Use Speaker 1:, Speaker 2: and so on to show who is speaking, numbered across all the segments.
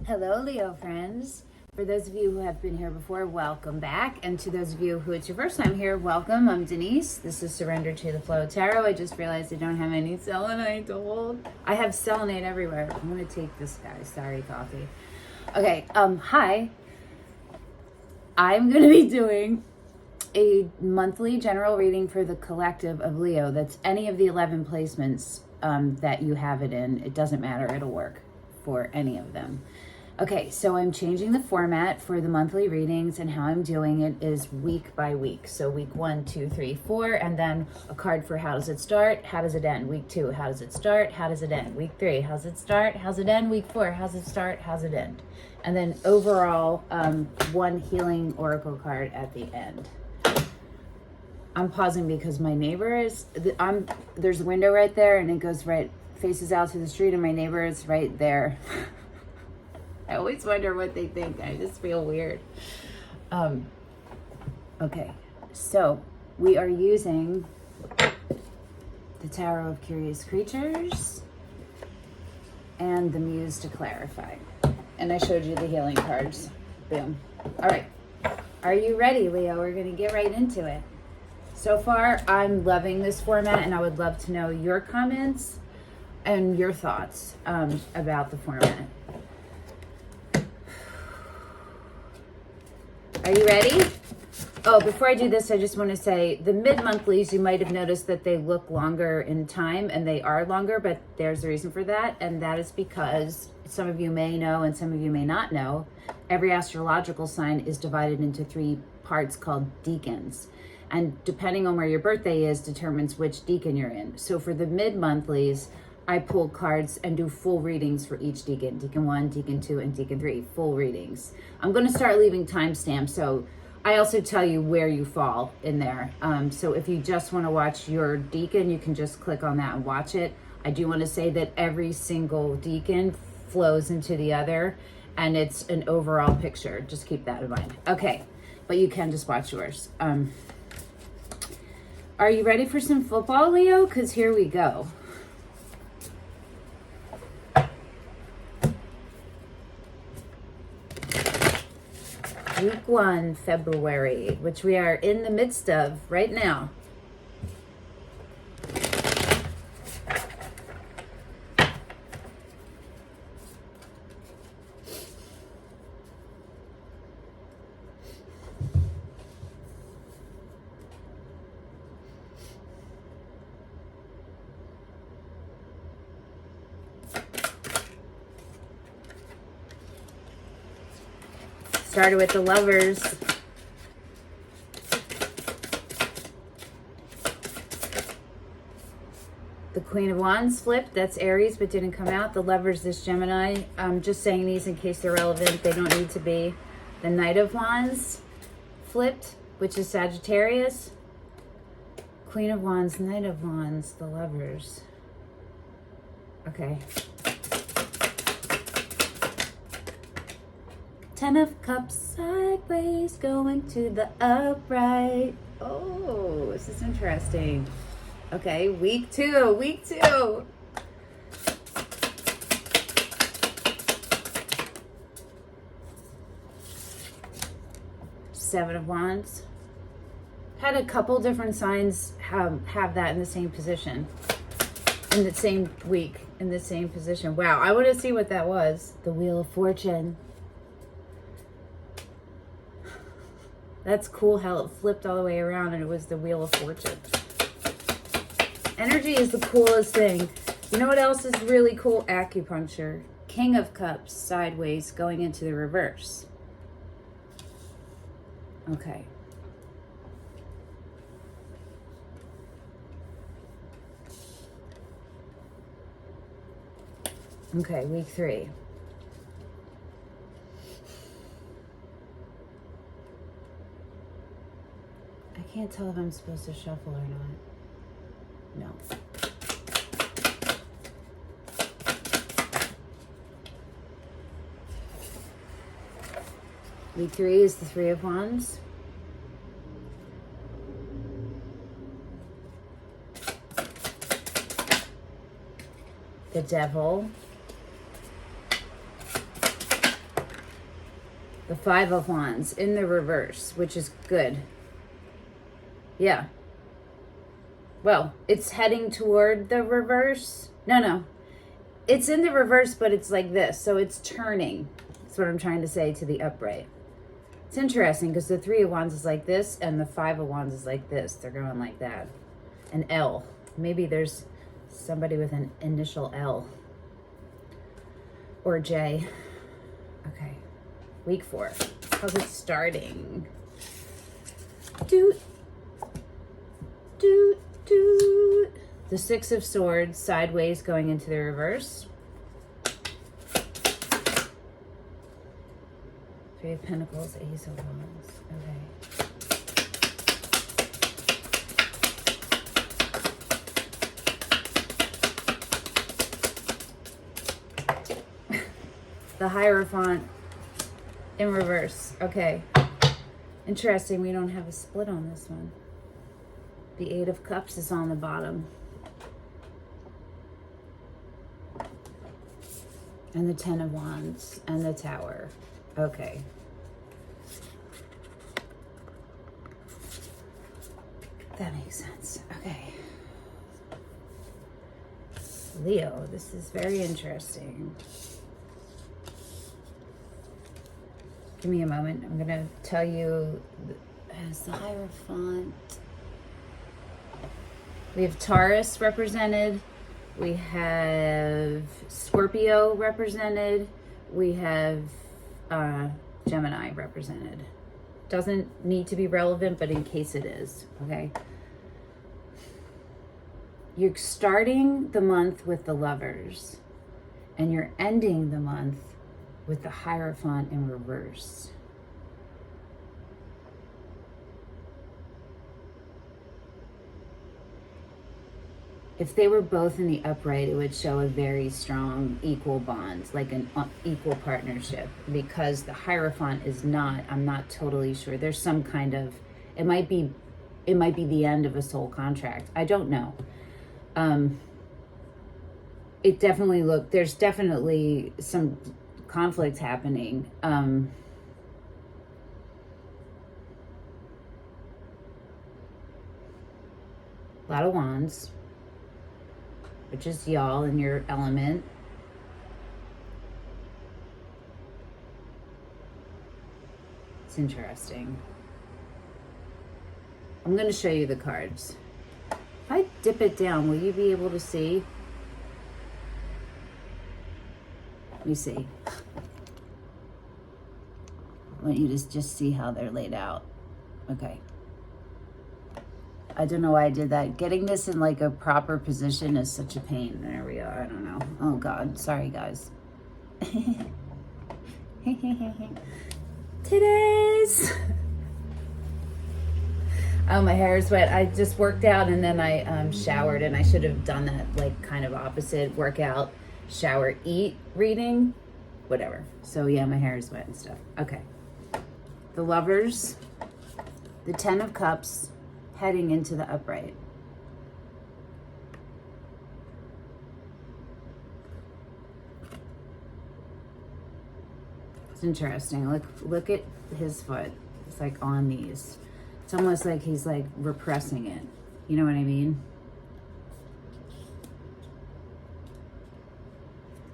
Speaker 1: Hello, Leo friends. For those of you who have been here before, welcome back. And to those of you who it's your first time here, welcome. I'm Denise. This is Surrender to the Flow Tarot. I just realized I don't have any selenite to hold. I have selenite everywhere. I'm going to take this guy. Sorry, coffee. Okay, hi. I'm going to be doing a monthly general reading for the collective of Leo. That's any of the 11 placements that you have it in. It doesn't matter. It'll work for any of them. Okay, so I'm changing the format for the monthly readings, and how I'm doing it is week by week. So week 1, 2, 3, 4, and then a card for how does it start, how does it end. Week 2, how does it start, how does it end. Week 3, how's it start, how's it end. Week 4, how's it start, how's it end. And then overall, one healing oracle card at the end. I'm pausing because my neighbor is, there's a window right there, and it goes faces out to the street, and my neighbor is right there. I always wonder what they think. I just feel weird. Okay, so we are using the Tarot of Curious Creatures and the Muse to clarify. And I showed you the healing cards. Boom. All right. Are you ready, Leo? We're going to get right into it. So far, I'm loving this format, and I would love to know your comments and your thoughts about the format. Are you ready? Oh, before I do this, I just want to say the mid-monthlies, you might have noticed that they look longer in time, and they are longer, but there's a reason for that, and that is because some of you may know and some of you may not know, every astrological sign is divided into 3 parts called decans. And depending on where your birthday is determines which decan you're in. So for the mid-monthlies, I pull cards and do full readings for each decan. Decan 1, Decan 2, and Decan 3, full readings. I'm going to start leaving timestamps, so I also tell you where you fall in there. So if you just want to watch your decan, you can just click on that and watch it. I do want to say that every single decan flows into the other, and it's an overall picture. Just keep that in mind. Okay, but you can just watch yours. Are you ready for some football, Leo? Because here we go. Week 1, February, which we are in the midst of right now. Started with the Lovers. The Queen of Wands flipped. That's Aries, but didn't come out. The Lovers is Gemini. I'm just saying these in case they're relevant. They don't need to be. The Knight of Wands flipped, which is Sagittarius. Queen of Wands, Knight of Wands, the Lovers. Okay. 10 of Cups sideways going to the upright. Oh, this is interesting. Okay, week 2. Seven of Wands. Had a couple different signs have that in the same position. In the same week, in the same position. Wow, I want to see what that was. The Wheel of Fortune. That's cool how it flipped all the way around and it was the Wheel of Fortune. Energy is the coolest thing. You know what else is really cool? Acupuncture. King of Cups sideways going into the reverse. Okay. Okay, week 3. I can't tell if I'm supposed to shuffle or not. No. Week 3 is the Three of Wands. The Devil. The Five of Wands in the reverse, which is good. Yeah. Well, it's heading toward the reverse. No. It's in the reverse, but it's like this. So it's turning. That's what I'm trying to say to the upright. It's interesting because the Three of Wands is like this and the Five of Wands is like this. They're going like that. An L. Maybe there's somebody with an initial L. Or J. Okay. Week 4. How's it starting? Doot. Doot. Doot. The Six of Swords sideways going into the reverse. Three of Pentacles, Ace of Wands. Okay. The Hierophant in reverse. Okay. Interesting. We don't have a split on this one. The Eight of Cups is on the bottom. And the Ten of Wands and the Tower. Okay. That makes sense. Okay. Leo, this is very interesting. Give me a moment. I'm going to tell you, as the Hierophant, we have Taurus represented. We have Scorpio represented. We have Gemini represented. Doesn't need to be relevant, but in case it is, okay? You're starting the month with the Lovers, and you're ending the month with the Hierophant in reverse. If they were both in the upright, it would show a very strong equal bond, like an equal partnership. Because the Hierophant is not, I'm not totally sure. There's some kind of, it might be the end of a soul contract. I don't know. It definitely there's definitely some conflict happening. A lot of Wands, which is y'all in your element. It's interesting. I'm going to show you the cards. If I dip it down, will you be able to see? Let me see. I want you to just see how they're laid out. Okay. I don't know why I did that. Getting this in like a proper position is such a pain. There we are. I don't know. Oh God. Sorry, guys. Today's. Oh, my hair is wet. I just worked out and then I showered, and I should have done that like kind of opposite. Workout, shower, eat, reading, whatever. So yeah, my hair is wet and stuff. Okay. The Lovers, the Ten of Cups, heading into the upright. It's interesting. Look at his foot. It's like on these. It's almost like he's like repressing it. You know what I mean?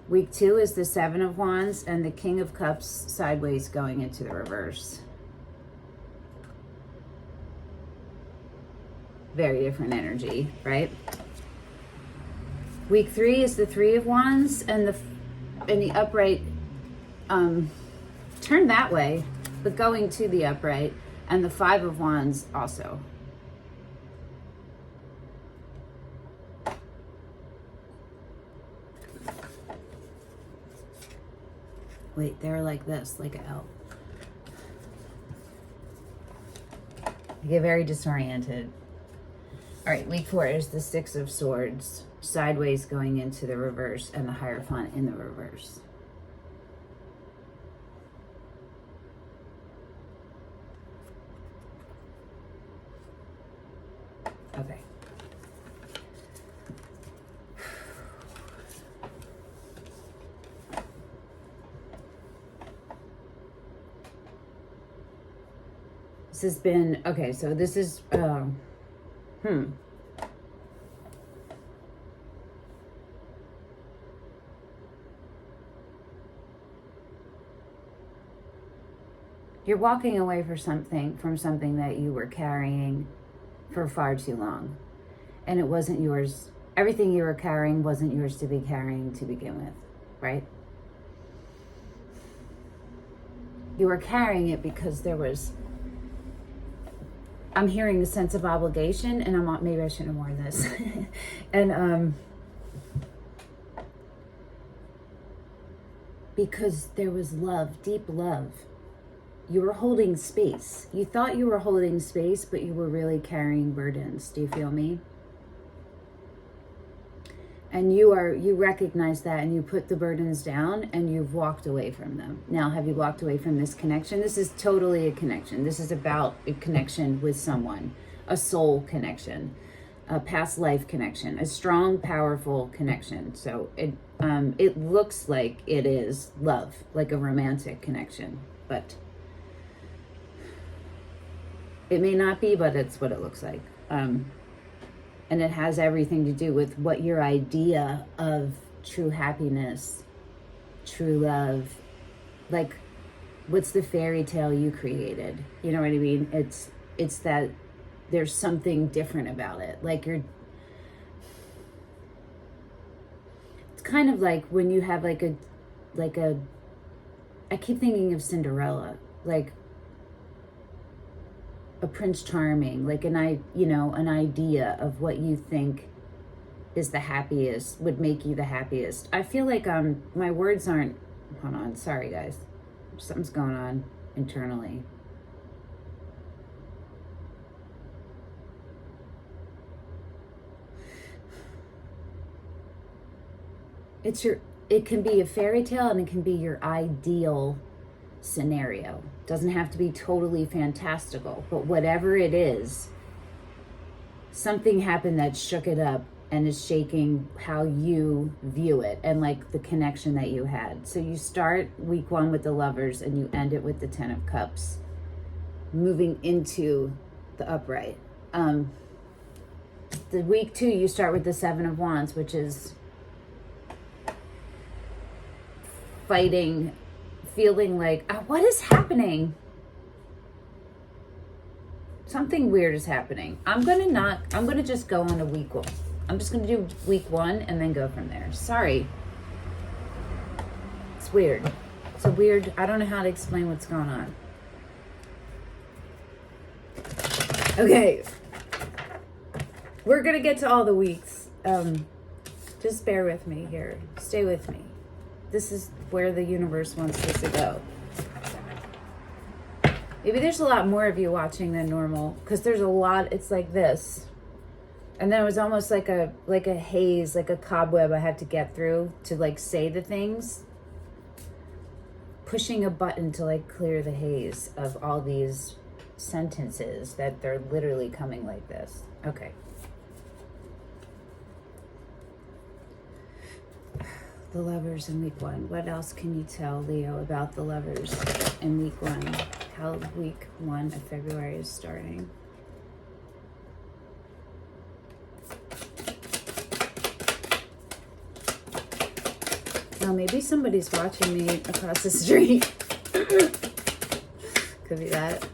Speaker 1: Week 2 is the Seven of Wands and the King of Cups sideways going into the reverse. Very different energy, right? Week 3 is the Three of Wands and the upright turned that way, but going to the upright, and the Five of Wands also. Wait, they're like this, like an L. I get very disoriented. All right, week 4 is the Six of Swords, sideways going into the reverse, and the Hierophant in the reverse. Okay. This has been, okay, so this is, You're walking away from something that you were carrying for far too long. And it wasn't yours. Everything you were carrying wasn't yours to be carrying to begin with, right? You were carrying it because there was, I'm hearing a sense of obligation, and maybe I shouldn't have worn this. And because there was love, deep love. You were holding space. You thought you were holding space, but you were really carrying burdens. Do you feel me? And you recognize that, and you put the burdens down, and you've walked away from them. Now, have you walked away from this connection? This is totally a connection. This is about a connection with someone, a soul connection, a past life connection, a strong, powerful connection. So it looks like it is love, like a romantic connection, but it may not be, but it's what it looks like. And it has everything to do with what your idea of true happiness, true love, like, what's the fairy tale you created? You know what I mean? It's that there's something different about it. Like it's kind of like when you have like a, I keep thinking of Cinderella, like a Prince Charming, like an idea of what you think is the happiest, would make you the happiest. I feel like my words aren't, hold on, sorry guys, something's going on internally. It can be a fairy tale, and it can be your ideal scenario. Doesn't have to be totally fantastical, but whatever it is, something happened that shook it up and is shaking how you view it and like the connection that you had. So you start week 1 with the Lovers, and you end it with the 10 of Cups, moving into the upright. The week 2, you start with the 7 of Wands, which is fighting, feeling like, what is happening? Something weird is happening. I'm gonna just go on to week 1. I'm just gonna do week 1 and then go from there. Sorry. It's weird. It's a weird, I don't know how to explain what's going on. Okay. We're gonna get to all the weeks. Just bear with me here. Stay with me. This is where the universe wants us to go. Maybe there's a lot more of you watching than normal, because there's a lot. It's like this, and then it was almost like a haze, like a cobweb I had to get through to like say the things. Pushing a button to like clear the haze of all these sentences that they're literally coming like this. Okay. The Lovers in week 1. What else can you tell Leo about the Lovers in week 1? How week 1 of February is starting. Oh, maybe somebody's watching me across the street. Could be that.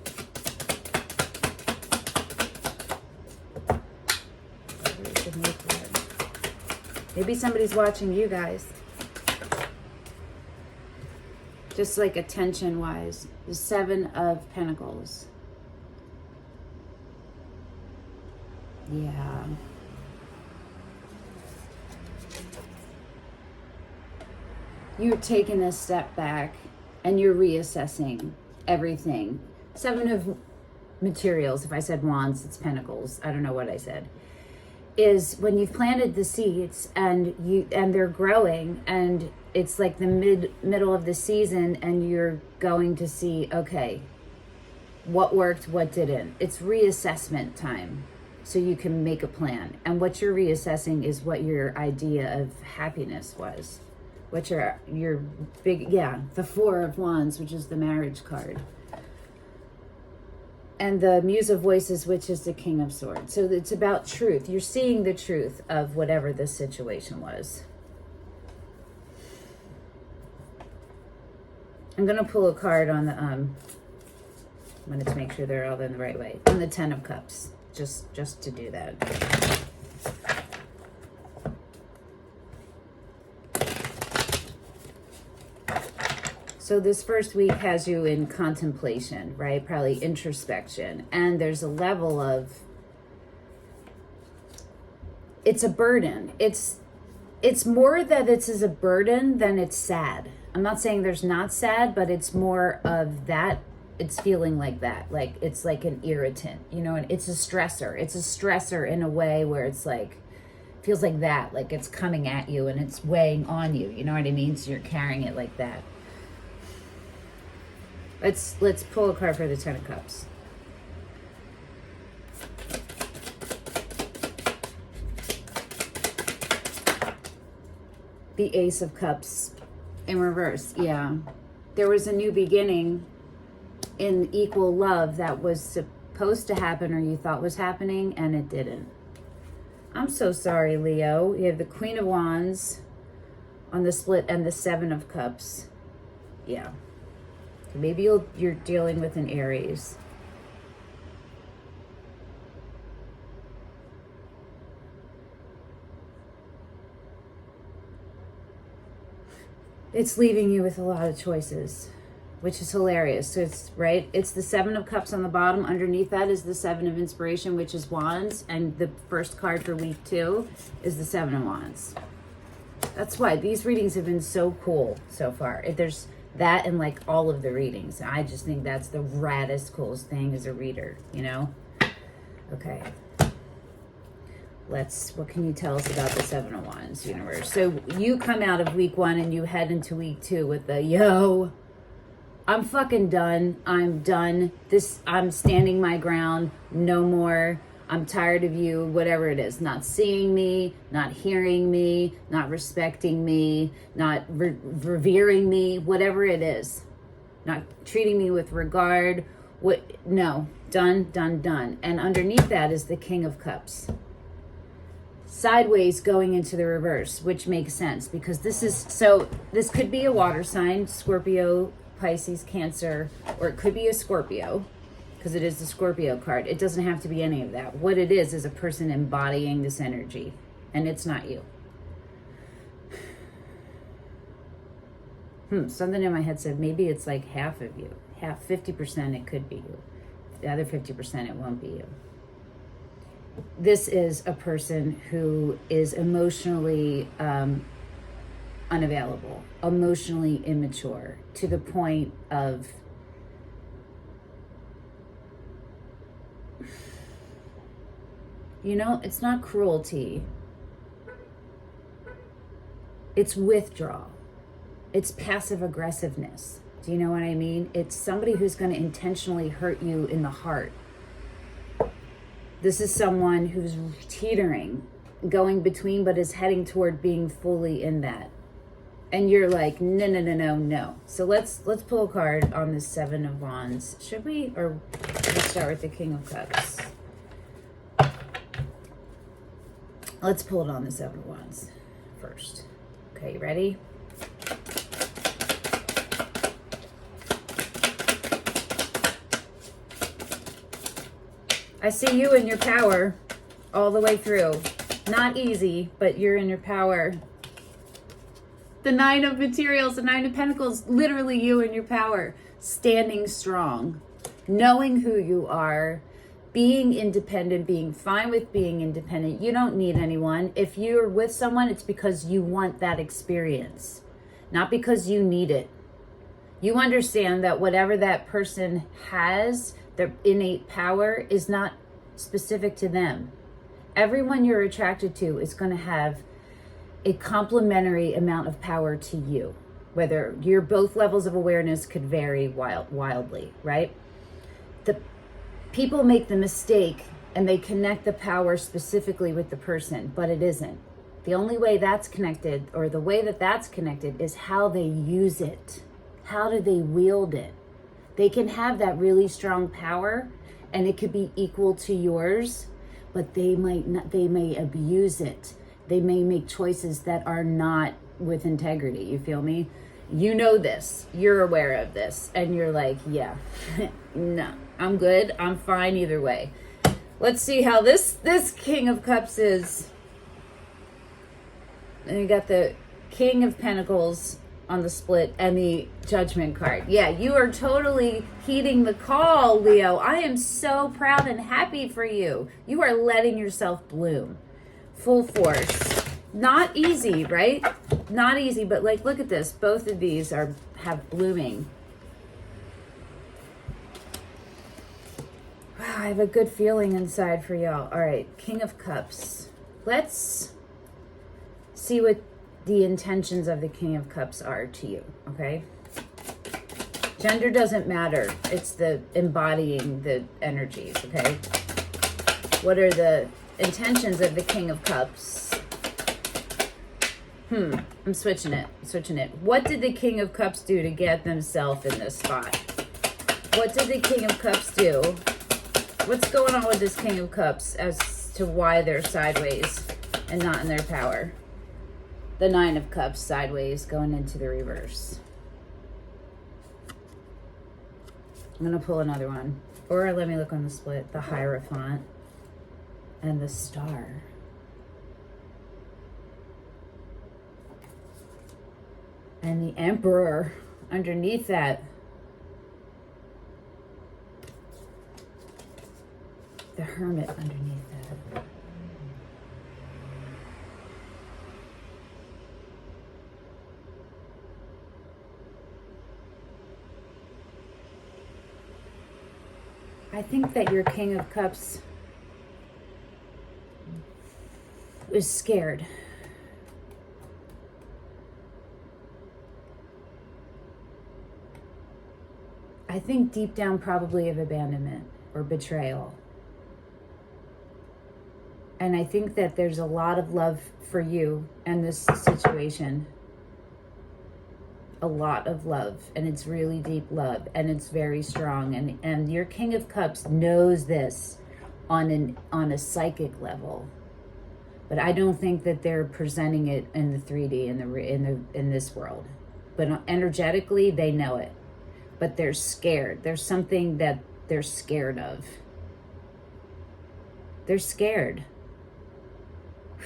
Speaker 1: Maybe somebody's watching you guys. Just like attention wise. The 7 of Pentacles. Yeah. You're taking a step back and you're reassessing everything. 7 of materials. If I said wands, it's pentacles. I don't know what I said. Is when you've planted the seeds and they're growing, and it's like the middle of the season, and you're going to see, okay, what worked, what didn't. It's reassessment time, so you can make a plan. And what you're reassessing is what your idea of happiness was. What your big, the 4 of Wands, which is the marriage card. And the Muse of Voices, which is the King of Swords. So it's about truth. You're seeing the truth of whatever this situation was. I'm going to pull a card on the, I wanted to make sure they're all in the right way. On the Ten of Cups, just to do that. So this first week has you in contemplation, right? Probably introspection. And there's a level of, it's a burden. It's more that it's as a burden than it's sad. I'm not saying there's not sad, but it's more of that. It's feeling like that. Like it's like an irritant, you know, and it's a stressor. It's a stressor in a way where it's like, feels like that, like it's coming at you and it's weighing on you. You know what I mean? So you're carrying it like that. Let's pull a card for the Ten of Cups. The Ace of Cups in reverse. Yeah. There was a new beginning in equal love that was supposed to happen or you thought was happening and it didn't. I'm so sorry, Leo. You have the Queen of Wands on the split and the Seven of Cups. Yeah. Maybe you're dealing with an Aries. It's leaving you with a lot of choices, which is hilarious. So it's right. It's the Seven of Cups on the bottom. Underneath that is the Seven of Inspiration, which is Wands. And the first card for week 2 is the Seven of Wands. That's why these readings have been so cool so far. There's that and like all of the readings. I just think that's the raddest, coolest thing as a reader, you know? Okay. What can you tell us about the Seven of Wands, universe? So you come out of week 1 and you head into week 2 with the, yo, I'm fucking done. I'm done. I'm standing my ground. No more. I'm tired of you, whatever it is, not seeing me, not hearing me, not respecting me, not revering me, whatever it is, not treating me with regard. No, done. And underneath that is the King of Cups. Sideways going into the reverse, which makes sense because this could be a water sign, Scorpio, Pisces, Cancer, or it could be a Scorpio. Because it is the Scorpio card. It doesn't have to be any of that. What it is a person embodying this energy. And it's not you. Something in my head said maybe it's like half of you. 50% it could be you. The other 50% it won't be you. This is a person who is emotionally unavailable. Emotionally immature. To the point of... You know, it's not cruelty. It's withdrawal. It's passive aggressiveness. Do you know what I mean? It's somebody who's going to intentionally hurt you in the heart. This is someone who's teetering, going between, but is heading toward being fully in that. And you're like, no. So let's pull a card on the Seven of Wands. Should we? Or let's start with the King of Cups. Let's pull it on the Seven of Wands first. Okay, you ready? I see you in your power all the way through. Not easy, but you're in your power. The Nine of Materials, the Nine of Pentacles, literally you in your power. Standing strong. Knowing who you are. Being independent, being fine with being independent. You don't need anyone. If you're with someone, it's because you want that experience, not because you need it. You understand that whatever that person has, their innate power, is not specific to them. Everyone you're attracted to is going to have a complementary amount of power to you. Whether your both levels of awareness could vary wildly, right? People make the mistake and they connect the power specifically with the person, but it isn't. The only way that's connected, or the way that that's connected, is how they use it. How do they wield it? They can have that really strong power and it could be equal to yours, but they might not, they may abuse it. They may make choices that are not with integrity. You feel me? You know this, you're aware of this, and you're like, yeah, no, I'm good, I'm fine either way. Let's see how this King of Cups is. And you got the King of Pentacles on the split and the Judgment card. Yeah, you are totally heeding the call, Leo. I am so proud and happy for you. You are letting yourself bloom. Full force. Not easy, right? Not easy, but like, look at this. Both of these have blooming. Wow, I have a good feeling inside for y'all. All right, King of Cups. Let's see what the intentions of the King of Cups are to you, okay? Gender doesn't matter. It's the embodying the energies, okay? What are the intentions of the King of Cups? I'm switching it. What did the King of Cups do to get themselves in this spot? What did the King of Cups do? What's going on with this King of Cups as to why they're sideways and not in their power? The Nine of Cups sideways going into the reverse. I'm going to pull another one. Or let me look on the split. The Hierophant and the Star. And the Emperor underneath that. The Hermit underneath that. I think that your King of Cups is scared. I think deep down probably of abandonment or betrayal. And I think that there's a lot of love for you and this situation. A lot of love, and it's really deep love, and it's very strong, and your King of Cups knows this on a psychic level, but I don't think that they're presenting it in the 3D in this world. But energetically, they know it, but they're scared. There's something that they're scared of. They're scared.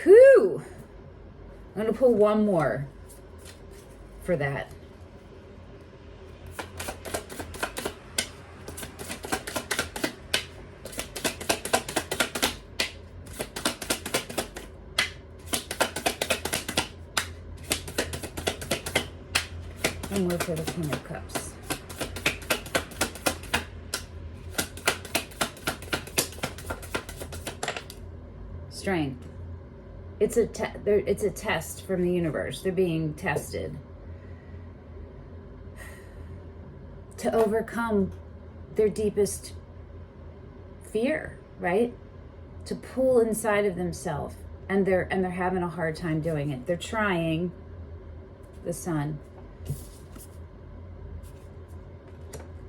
Speaker 1: Whew! I'm gonna pull one more for that. And more for the King of Cups. Strength. It's a test from the universe. They're being tested to overcome their deepest fear, right? To pull inside of themselves, and they're having a hard time doing it. They're trying. The Sun.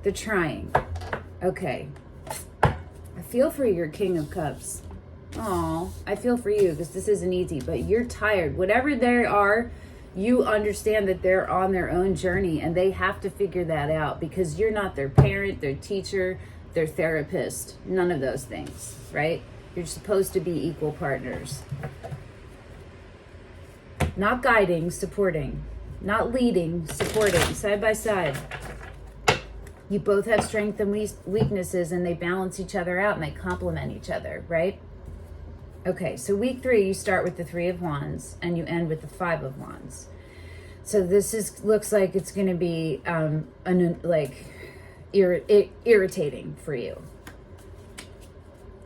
Speaker 1: They're trying. Okay. I feel for your King of Cups. Oh, I feel for you because this isn't easy, but you're tired. Whatever they are, you understand that they're on their own journey and they have to figure that out because you're not their parent, their teacher, their therapist, none of those things, right? You're supposed to be equal partners. Not guiding, supporting. Not leading, supporting, side by side. You both have strengths and weaknesses, and they balance each other out and they complement each other, right? Okay, so week 3, you start with the 3 of Wands and you end with the 5 of Wands. So this looks like it's going to be irritating for you.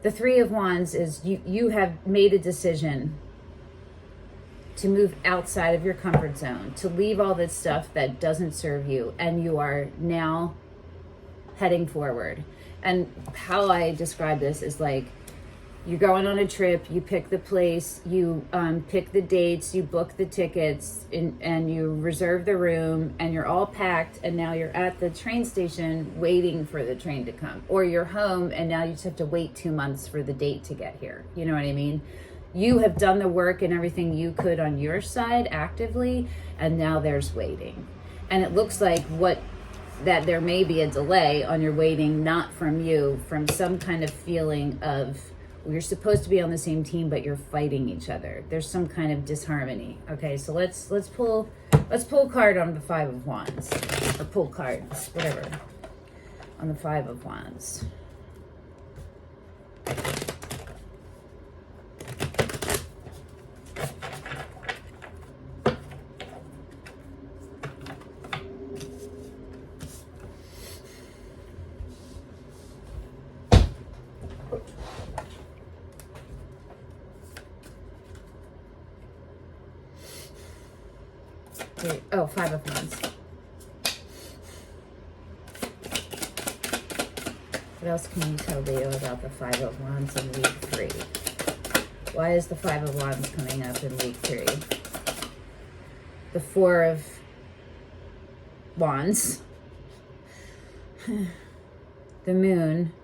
Speaker 1: The 3 of Wands is you have made a decision to move outside of your comfort zone, to leave all this stuff that doesn't serve you, and you are now heading forward. And how I describe this is like You're going on a trip, you pick the place, you pick the dates, you book the tickets, and you reserve the room, and you're all packed, and now you're at the train station waiting for the train to come. Or you're home, and now you just have to wait 2 months for the date to get here. You know what I mean? You have done the work and everything you could on your side actively, and now there's waiting. And it looks like that there may be a delay on your waiting, not from you, from some kind of feeling of, you're supposed to be on the same team, but you're fighting each other. There's some kind of disharmony. Okay, so let's pull a card on the Five of Wands, or pull cards, whatever, on the Five of Wands. Oh, Five of Wands. What else can you tell Leo about the Five of Wands in week 3? Why is the Five of Wands coming up in week 3? The Four of Wands. The Moon.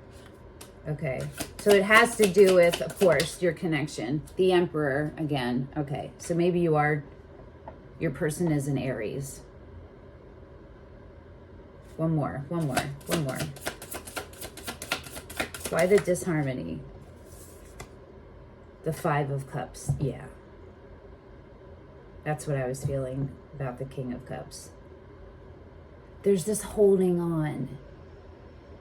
Speaker 1: Okay. So it has to do with, of course, your connection. The Emperor again. Okay. So maybe your person is an Aries. One more. Why the disharmony? The Five of Cups. Yeah. That's what I was feeling about the King of Cups. There's this holding on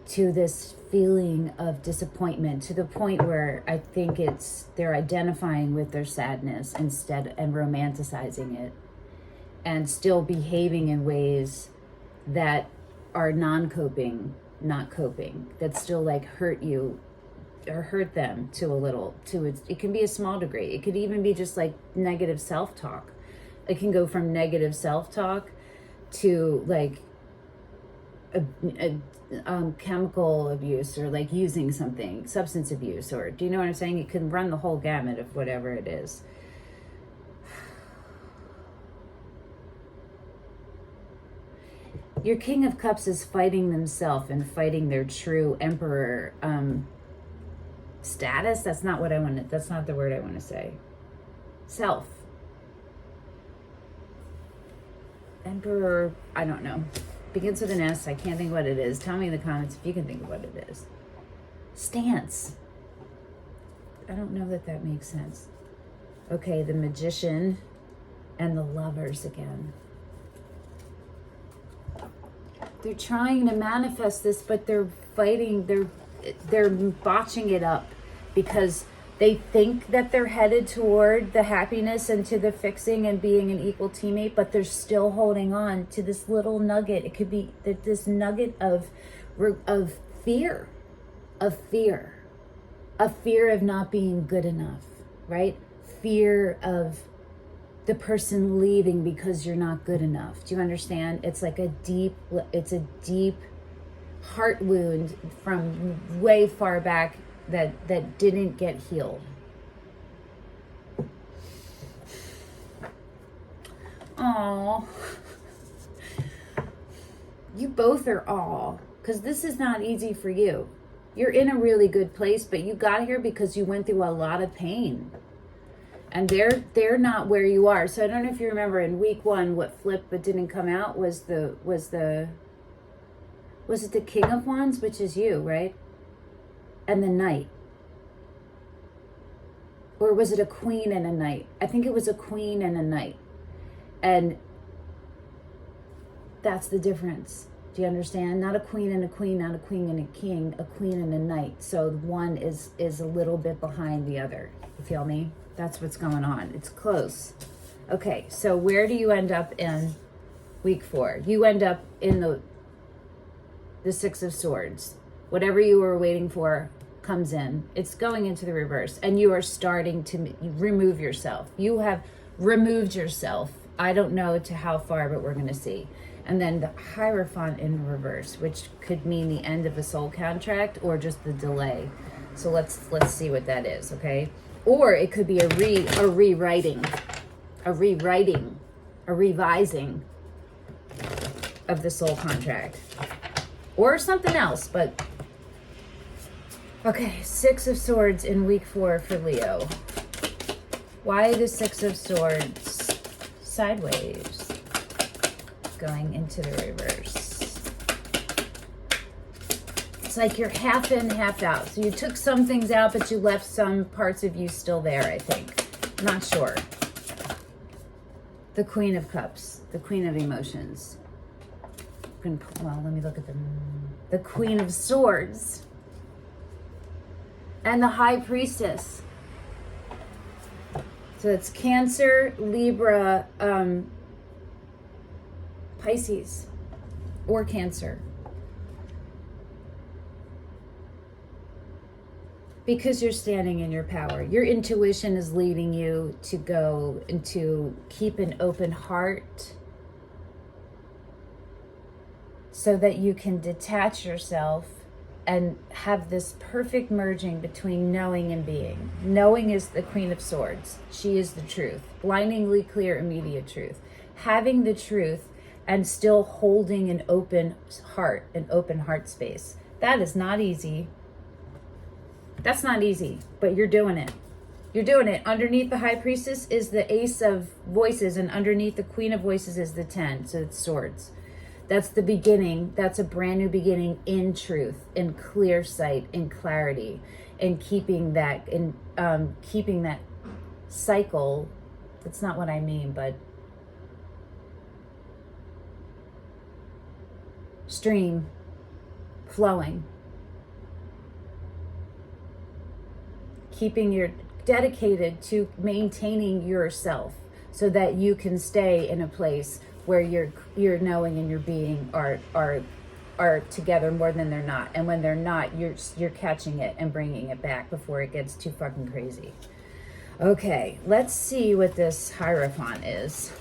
Speaker 1: to this feeling of disappointment, to the point where I think they're identifying with their sadness instead and romanticizing it, and still behaving in ways that are not coping, that still like hurt you or hurt them it can be a small degree. It could even be just like negative self-talk. It can go from negative self-talk to like a chemical abuse, or like using something, substance abuse, or do you know what I'm saying? It can run the whole gamut of whatever it is. Your King of Cups is fighting themselves and fighting their true Emperor status. That's not the word I want to say. Self. Emperor, I don't know. Begins with an S. I can't think what it is. Tell me in the comments if you can think of what it is. Stance. I don't know that makes sense. Okay, the Magician and the Lovers again. They're trying to manifest this, but they're fighting, they're botching it up because they think that they're headed toward the happiness and to the fixing and being an equal teammate, but they're still holding on to this little nugget. It could be this nugget of fear, of not being good enough, right? Fear of the person leaving because you're not good enough. Do you understand? It's like a deep heart wound from way far back that didn't get healed. Oh, you both are all, because this is not easy for you. You're in a really good place, but you got here because you went through a lot of pain. And they're not where you are. So I don't know if you remember in week 1 what flipped but didn't come out was it the King of Wands, which is you, right? And the Knight. Or was it a Queen and a Knight? I think it was a Queen and a Knight. And that's the difference. Do you understand? Not a queen and a queen, not a queen and a king, a queen and a knight. So one is a little bit behind the other. You feel me? That's what's going on. It's close. Okay, so where do you end up in week 4? You end up in the Six of Swords. Whatever you were waiting for comes in. It's going into the reverse. And you are starting to remove yourself. You have removed yourself. I don't know to how far, but we're going to see. And then the Hierophant in reverse, which could mean the end of a soul contract or just the delay So let's see what that is, okay? Or it could be a rewriting, a revising of the soul contract, or something else. But okay, Six of Swords in week 4 for Leo. Why the Six of Swords sideways going into the reverse? It's like you're half in, half out. So you took some things out, but you left some parts of you still there, I think. Not sure. The Queen of Cups, the Queen of Emotions. Well, let me look at them. The Queen of Swords. And the High Priestess. So it's Cancer, Libra, Pisces, or Cancer. Because you're standing in your power. Your intuition is leading you to go and to keep an open heart so that you can detach yourself and have this perfect merging between knowing and being. Knowing is the Queen of Swords. She is the truth. Blindingly clear, immediate truth. Having the truth and still holding an open heart space. That is not easy. That's not easy, but you're doing it. You're doing it. Underneath the High Priestess is the Ace of Voices, and underneath the Queen of Voices is the 10, so it's Swords. That's the beginning. That's a brand new beginning in truth, in clear sight, in clarity, in keeping that cycle. That's not what I mean, but stream flowing. Keeping your dedicated to maintaining yourself so that you can stay in a place where your knowing and your being are together more than they're not. And when they're not, you're catching it and bringing it back before it gets too fucking crazy. Okay, let's see what this Hierophant is.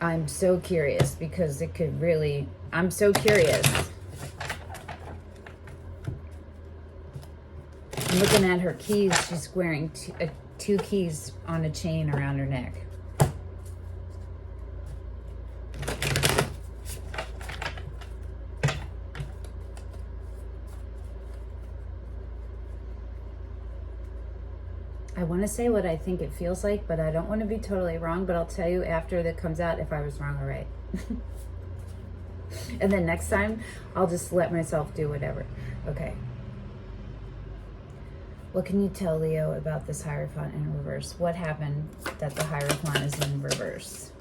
Speaker 1: I'm so curious because it could really, I'm so curious. I'm looking at her keys. She's wearing two keys on a chain around her neck. I want to say what I think it feels like, but I don't want to be totally wrong, but I'll tell you after that comes out if I was wrong or right. And then next time, I'll just let myself do whatever. Okay. What can you tell Leo about this Hierophant in reverse? What happened that the Hierophant is in reverse?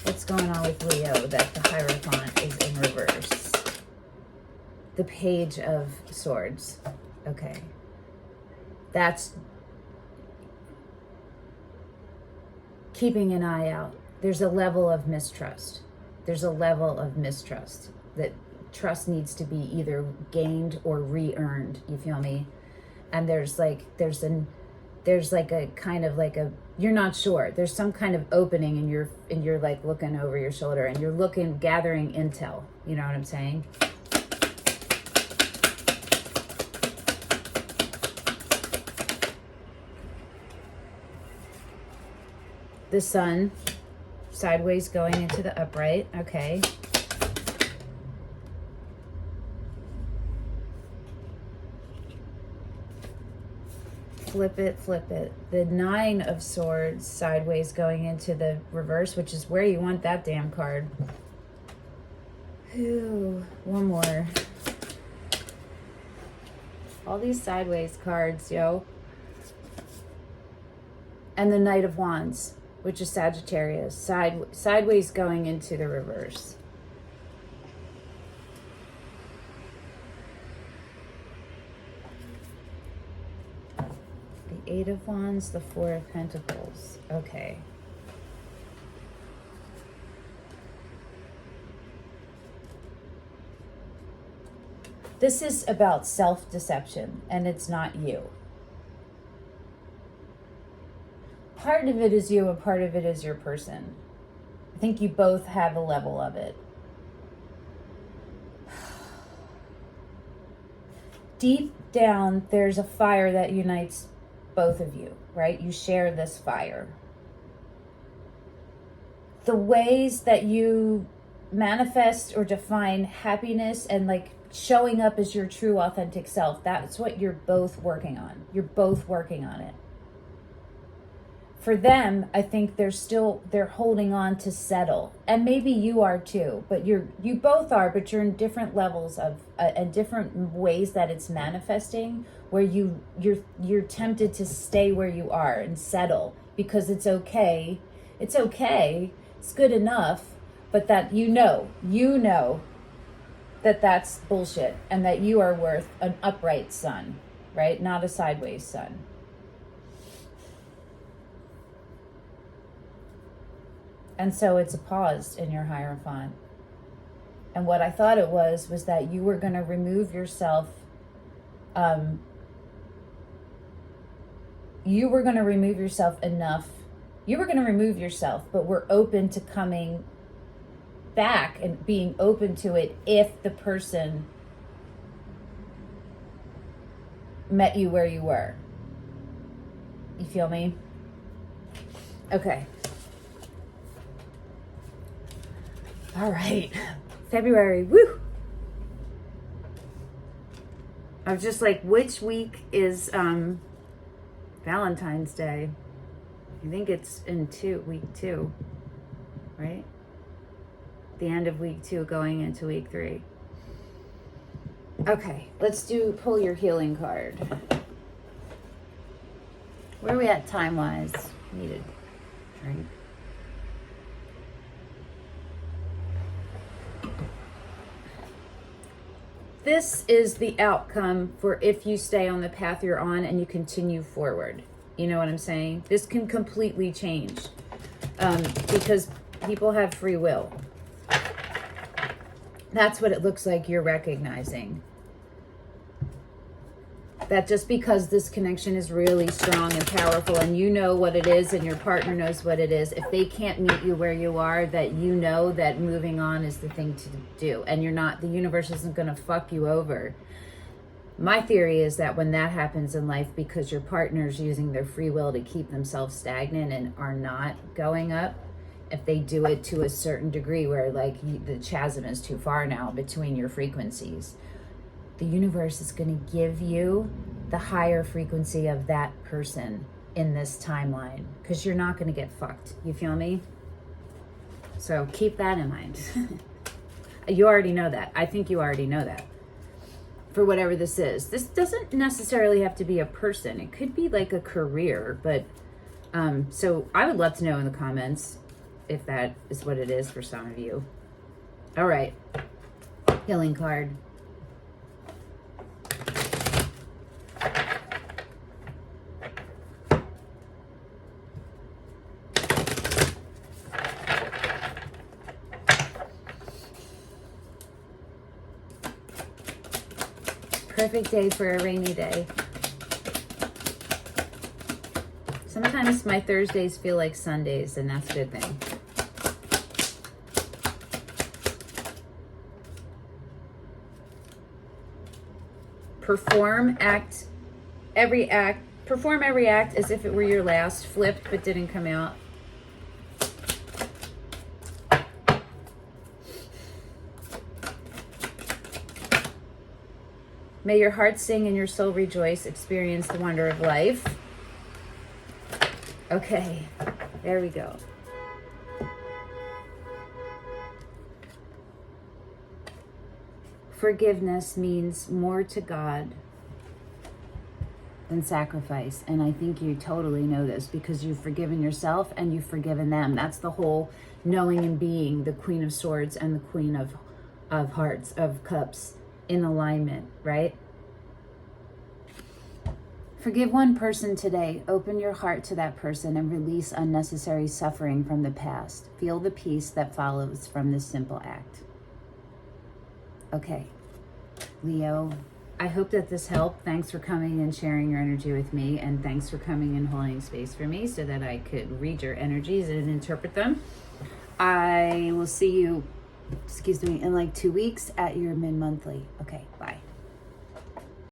Speaker 1: What's going on with Leo that the Hierophant is in reverse? The Page of Swords. Okay. That's keeping an eye out. There's a level of mistrust. There's a level of mistrust that trust needs to be either gained or re-earned. You feel me? And there's like a kind of like a, you're not sure. There's some kind of opening and you're like looking over your shoulder and you're gathering intel. You know what I'm saying? The Sun sideways going into the upright. Okay. Flip it, flip it. The Nine of Swords sideways going into the reverse, which is where you want that damn card. Ooh, one more. All these sideways cards, yo. And the Knight of Wands, which is Sagittarius, sideways going into the reverse. The Eight of Wands, the Four of Pentacles. Okay. This is about self-deception, and it's not you. Part of it is you, and part of it is your person. I think you both have a level of it. deep down, there's a fire that unites both of you, right? You share this fire. The ways that you manifest or define happiness and like showing up as your true authentic self, that's what you're both working on. You're both working on it. For them, I think they're holding on to settle, and maybe you are too, but you both are, but you're in different levels of and different ways that it's manifesting, where you're tempted to stay where you are and settle because it's okay, it's good enough, but that you know that that's bullshit, and that you are worth an upright sun, right? Not a sideways sun. And so it's a pause in your Hierophant. And what I thought it was that you were going to remove yourself. You were going to remove yourself enough. You were going to remove yourself, but we're open to coming back and being open to it if the person met you where you were. You feel me? Okay. All right, February, woo! I was just like, which week is Valentine's Day? I think it's in week 2, right? The end of week 2 going into week 3. Okay, let's pull your healing card. Where are we at time-wise? Need a drink. This is the outcome for if you stay on the path you're on and you continue forward. You know what I'm saying? This can completely change because people have free will. That's what it looks like you're recognizing. That just because this connection is really strong and powerful and you know what it is and your partner knows what it is, if they can't meet you where you are, that you know that moving on is the thing to do. And the universe isn't going to fuck you over. My theory is that when that happens in life, because your partner's using their free will to keep themselves stagnant and are not going up, if they do it to a certain degree where like the chasm is too far now between your frequencies, the universe is going to give you the higher frequency of that person in this timeline because you're not going to get fucked. You feel me? So keep that in mind. You already know that. I think you already know that. For whatever this is. This doesn't necessarily have to be a person. It could be like a career. But so I would love to know in the comments if that is what it is for some of you. All right. Healing card. Perfect day for a rainy day. Sometimes my Thursdays feel like Sundays, and that's a good thing. Perform every act as if it were your last. Flipped but didn't come out. May your heart sing and your soul rejoice. Experience the wonder of life. Okay, there we go. Forgiveness means more to God than sacrifice. And I think you totally know this because you've forgiven yourself and you've forgiven them. That's the whole knowing and being the Queen of Swords and the Queen of Hearts, of Cups in alignment, right? Forgive one person today. Open your heart to that person and release unnecessary suffering from the past. Feel the peace that follows from this simple act. Okay, Leo, I hope that this helped. Thanks for coming and sharing your energy with me, and thanks for coming and holding space for me so that I could read your energies and interpret them. I will see you, in like 2 weeks at your mid-monthly. Okay, bye.